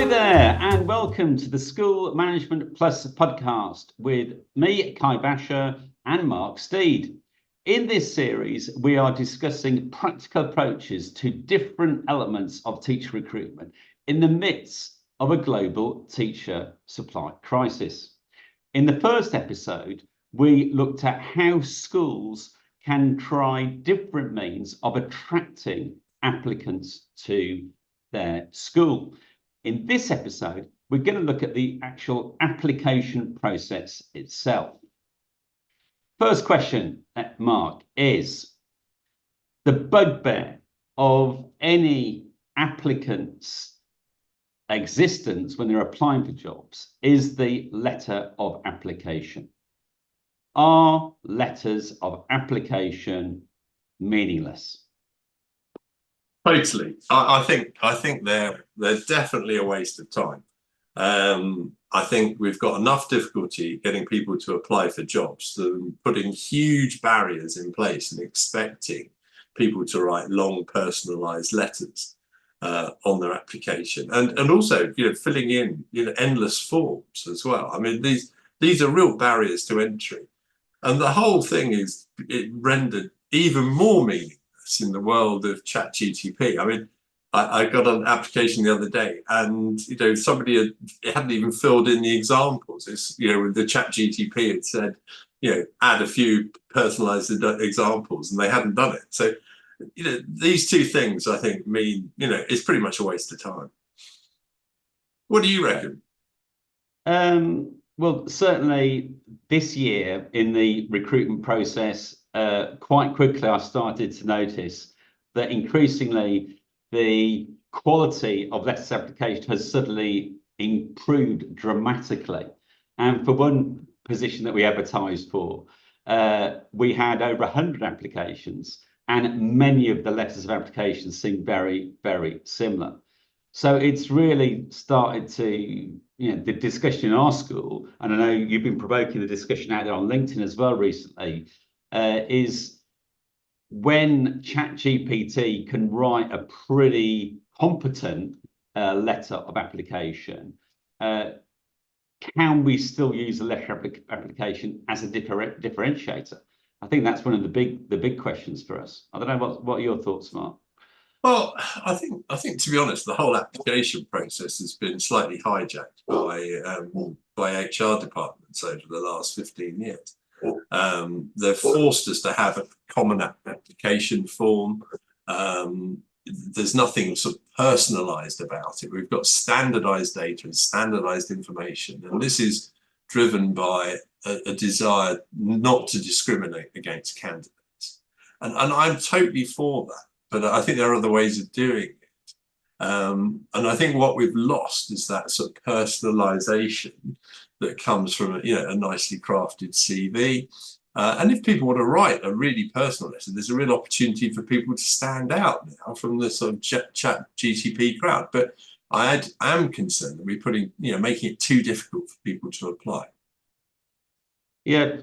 Hi there, and welcome to the School Management Plus podcast with me, Kai Vacher, and Mark Steed. In this series, we are discussing practical approaches to different elements of teacher recruitment in the midst of a global teacher supply crisis. In the first episode, we looked at how schools can try different means of attracting applicants to their school. In this episode, we're going to look at the actual application process itself. First question, Mark, is the bugbear of any applicant's existence when they're applying for jobs is the letter of application. Are letters of application meaningless? Totally. I think they're definitely a waste of time. I think we've got enough difficulty getting people to apply for jobs than putting huge barriers in place and expecting people to write long personalized letters on their application, and also filling in endless forms as well. I mean, these are real barriers to entry, and the whole thing is rendered even more meaningless in the world of ChatGTP. I mean, I got an application the other day, and somebody hadn't even filled in the examples. It's with the ChatGTP, it said add a few personalized examples, and they hadn't done it. So these two things, I think, mean it's pretty much a waste of time. What do you reckon? Well, certainly this year in the recruitment process, quite quickly I started to notice that increasingly the quality of letters of application has suddenly improved dramatically. And for one position that we advertised for, we had over 100 applications, and many of the letters of application seemed very, very similar. So it's really started to, the discussion in our school, and I know you've been provoking the discussion out there on LinkedIn as well recently, is when ChatGPT can write a pretty competent letter of application, can we still use the letter of application as a differentiator? I think that's one of the big questions for us. I don't know what are your thoughts, Mark? Well, I think to be honest, the whole application process has been slightly hijacked by HR departments over the last 15 years. They've forced us to have a common application form. There's nothing sort of personalized about it. We've got standardized data and standardized information, and this is driven by a desire not to discriminate against candidates. And I'm totally for that. But I think there are other ways of doing it. And I think what we've lost is that sort of personalization that comes from a nicely crafted CV. And if people want to write a really personal letter, there's a real opportunity for people to stand out now from the sort of chat GTP crowd. But I am concerned that we're making it too difficult for people to apply. Yeah,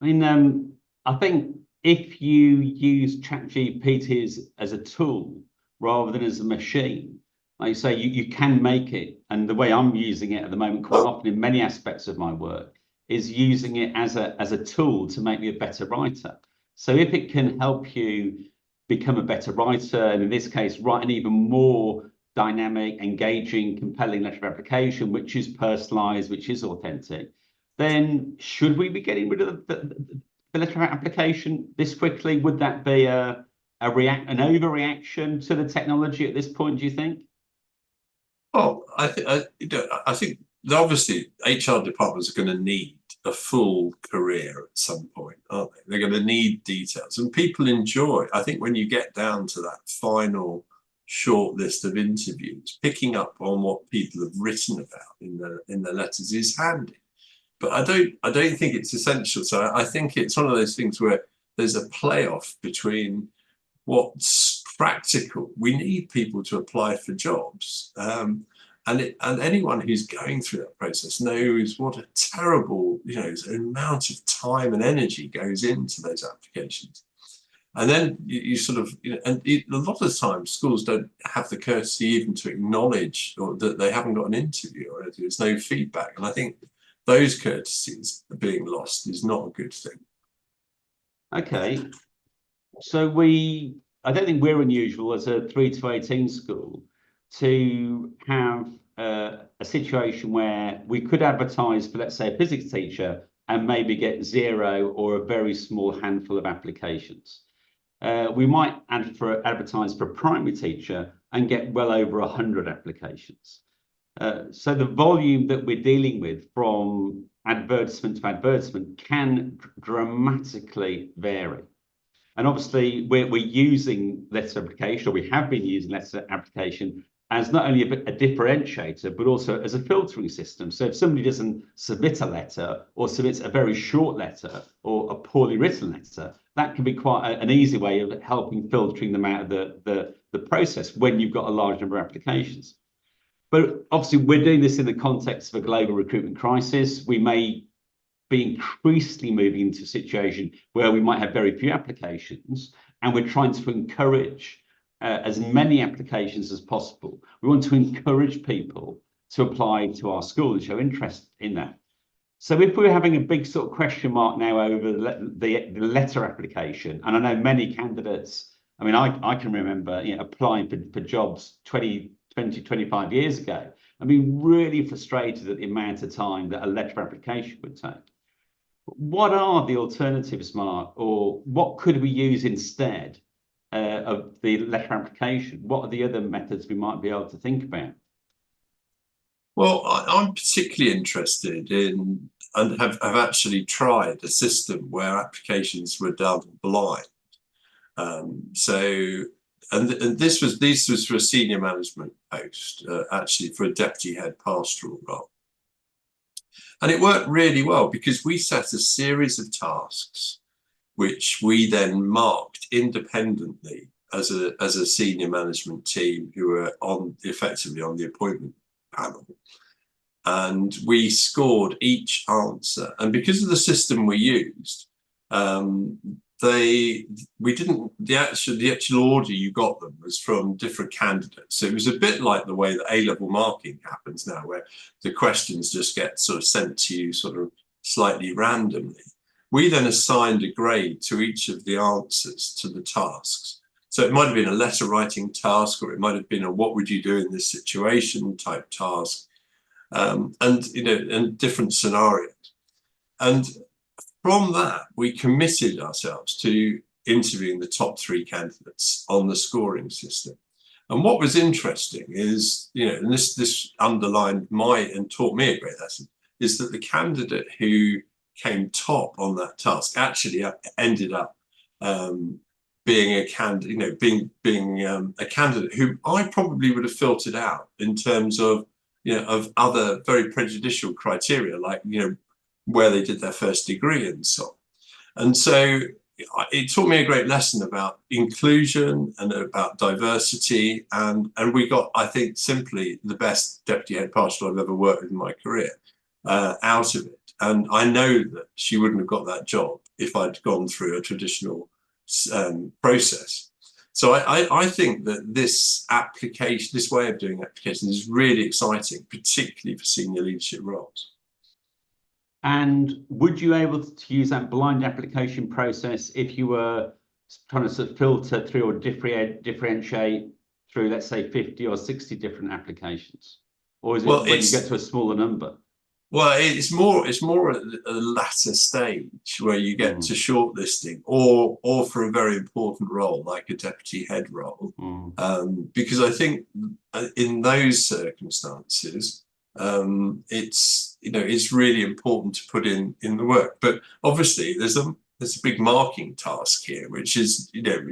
I mean, I think if you use ChatGPT as a tool rather than as a machine, like you say, you can make it. And the way I'm using it at the moment, quite often in many aspects of my work, is using it as a tool to make me a better writer. So if it can help you become a better writer, and in this case, write an even more dynamic, engaging, compelling letter of application, which is personalized, which is authentic, then should we be getting rid of the letter of application this quickly? Would that be an overreaction to the technology at this point, do you think? Well, I think obviously HR departments are going to need a full career at some point, aren't they? They're going to need details, and people enjoy. I think when you get down to that final short list of interviews, picking up on what people have written about in the letters is handy. But I don't think it's essential. So I think it's one of those things where there's a playoff between what's practical. We need people to apply for jobs, and anyone who's going through that process knows what a terrible amount of time and energy goes into those applications. And then you sort of, a lot of the time schools don't have the courtesy even to acknowledge or that they haven't got an interview or anything. There's no feedback. And I think those courtesies being lost is not a good thing. Okay. So I don't think we're unusual as a 3 to 18 school to have a situation where we could advertise for, let's say, a physics teacher and maybe get 0 or a very small handful of applications. We might advertise for a primary teacher and get well over 100 applications. So the volume that we're dealing with from advertisement to advertisement can dramatically vary. And obviously, we're using letter application, or we have been using letter application as not only a differentiator, but also as a filtering system. So if somebody doesn't submit a letter or submits a very short letter or a poorly written letter, that can be quite an easy way of helping filtering them out of the process when you've got a large number of applications. But obviously, we're doing this in the context of a global recruitment crisis. We may be increasingly moving into a situation where we might have very few applications, and we're trying to encourage as many applications as possible. We want to encourage people to apply to our school and show interest in that. So if we're having a big sort of question mark now over the letter application, and I know many candidates, I mean, I can remember applying for jobs 25 years ago. I mean, really frustrated at the amount of time that a letter application would take. What are the alternatives, Mark, or what could we use instead of the letter application? What are the other methods we might be able to think about? Well, I'm particularly interested in, and have actually tried a system where applications were done blind. And this was for a senior management post, actually for a deputy head pastoral role. And it worked really well because we set a series of tasks which we then marked independently as a senior management team who were effectively on the appointment panel. And we scored each answer. And because of the system we used, the actual order you got them was from different candidates. So it was a bit like the way that A-level marking happens now, where the questions just get sort of sent to you sort of slightly randomly. We then assigned a grade to each of the answers to the tasks. So it might have been a letter writing task, or it might have been a what would you do in this situation type task, and different scenarios. And from that, we committed ourselves to interviewing the top 3 candidates on the scoring system. And what was interesting is, and this underlined and taught me a great lesson, is that the candidate who came top on that task actually ended up being a candidate, being a candidate who I probably would have filtered out in terms of, of other very prejudicial criteria, like, where they did their first degree and so on. And so it taught me a great lesson about inclusion and about diversity. And we got, I think, simply the best deputy head pastoral I've ever worked with in my career out of it. And I know that she wouldn't have got that job if I'd gone through a traditional process. So I think that this way of doing applications is really exciting, particularly for senior leadership roles. And would you be able to use that blind application process if you were trying to sort of filter through or differentiate through, let's say, 50 or 60 different applications? Or is it when you get to a smaller number? Well, it's more at the latter stage where you get to shortlisting, or for a very important role like a deputy head role, because I think in those circumstances, it's really important to put in the work. But obviously, there's a big marking task here, which again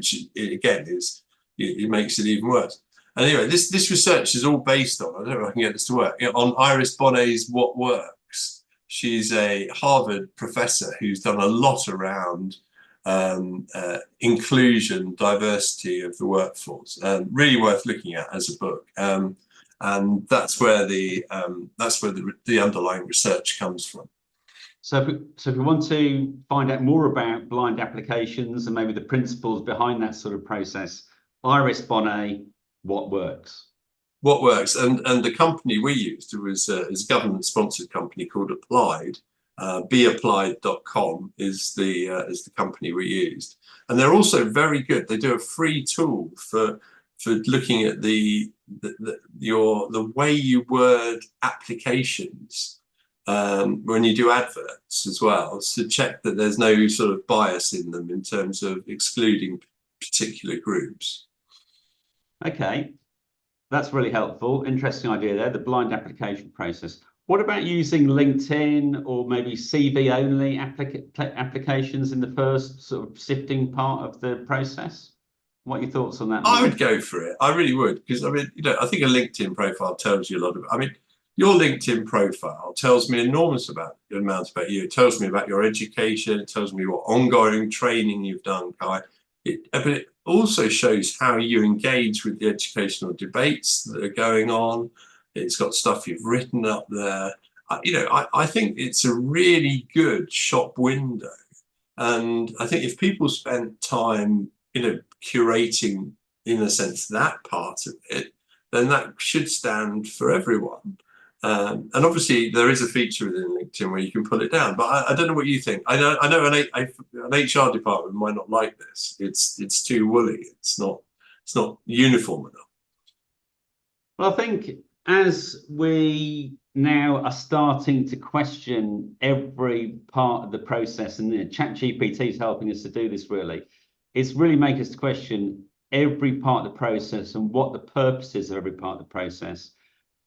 it makes it even worse. Anyway, this research is all based on, I don't know if I can get this to work, on Iris Bonnet's What Works. She's a Harvard professor who's done a lot around inclusion, diversity of the workforce. Really worth looking at as a book. And that's where the underlying research comes from. So if we want to find out more about blind applications and maybe the principles behind that sort of process, Iris Bonnet, what works? What works, and the company we used was is a government-sponsored company called Applied. Beapplied.com is the company we used, and they're also very good. They do a free tool for looking at the way you word applications when you do adverts as well, to check that there's no sort of bias in them in terms of excluding particular groups. Okay, that's really helpful. Interesting idea there, the blind application process. What about using LinkedIn or maybe CV only applications in the first sort of sifting part of the process? What are your thoughts on that? I would go for it. I really would, because I mean, I think a LinkedIn profile tells you a lot of. I mean, your LinkedIn profile tells me enormous amounts about you. It tells me about your education. It tells me what ongoing training you've done, Kai. But it also shows how you engage with the educational debates that are going on. It's got stuff you've written up there. I think it's a really good shop window. And I think if people spent time, curating, in a sense, that part of it, then that should stand for everyone. And obviously there is a feature within LinkedIn where you can pull it down, but I don't know what you think. I know an HR department might not like this. It's too woolly. It's not uniform enough. Well, I think as we now are starting to question every part of the process, and ChatGPT is helping us to do this really, it's really making us to question every part of the process and what the purpose is of every part of the process.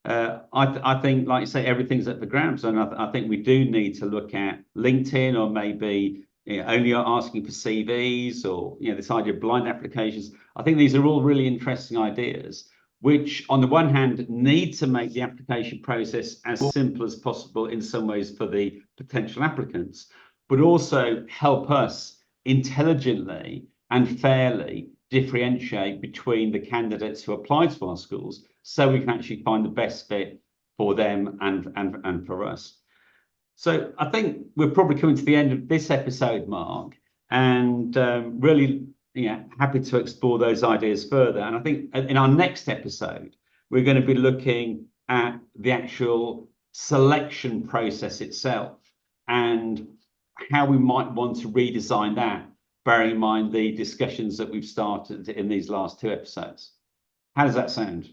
I think, like you say, everything's up for grabs, and I think we do need to look at LinkedIn, or maybe only asking for CVs, or this idea of blind applications. I think these are all really interesting ideas, which on the one hand need to make the application process as simple as possible in some ways for the potential applicants, but also help us intelligently and fairly differentiate between the candidates who apply to our schools, so we can actually find the best fit for them and for us. So I think we're probably coming to the end of this episode, Mark, and really happy to explore those ideas further. And I think in our next episode, we're going to be looking at the actual selection process itself and how we might want to redesign that, bearing in mind the discussions that we've started in these last two episodes. How does that sound?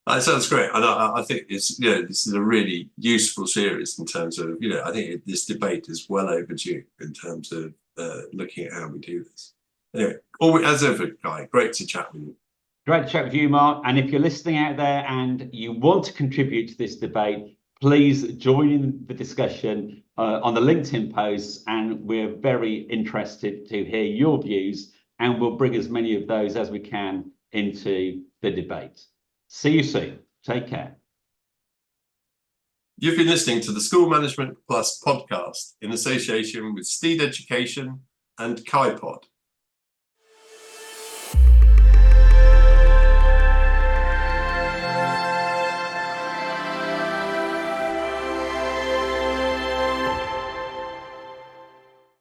That sounds great, and I think this is a really useful series in terms of I think this debate is well overdue in terms of looking at how we do this. Anyway, as ever, Guy, great to chat with you. Great to chat with you, Mark. And if you're listening out there and you want to contribute to this debate, please join in the discussion on the LinkedIn posts, and we're very interested to hear your views, and we'll bring as many of those as we can into the debate. See you soon. Take care. You've been listening to the School Management Plus podcast in association with Steed Education and Kai Pod.